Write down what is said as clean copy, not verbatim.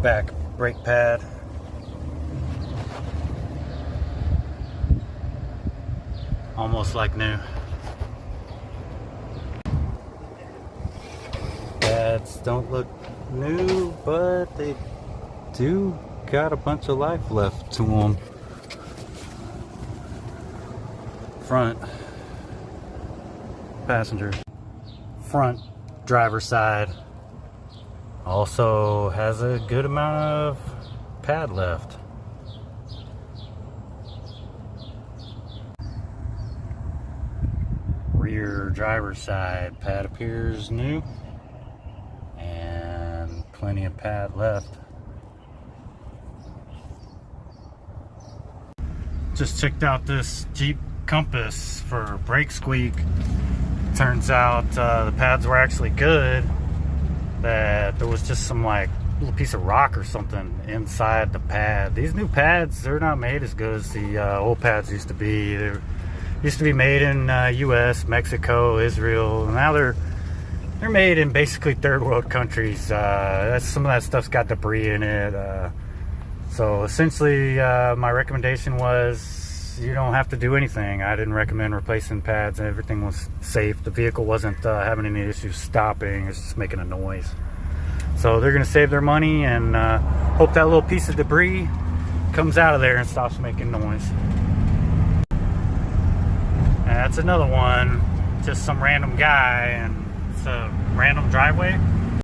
back brake pad. Almost like new. Pads don't look new, but they do got a bunch of life left to them. Front passenger, front driver side also has a good amount of pad left. Rear driver's side pad appears new and plenty of pad left. Just checked out this Jeep Compass for brake squeak. Turns out the pads were actually good, that there was just some like little piece of rock or something inside the pad. These new pads, they're not made as good as the old pads used to be. They used to be made in US, Mexico, Israel. Now they're made in basically third world countries. Some of that stuff's got debris in it. So essentially my recommendation was you don't have to do anything. I didn't recommend replacing pads. Everything was safe. The vehicle wasn't having any issues stopping. It's just making a noise. So they're gonna save their money and hope that little piece of debris comes out of there and stops making noise. And that's another one, just some random guy, and it's a random driveway.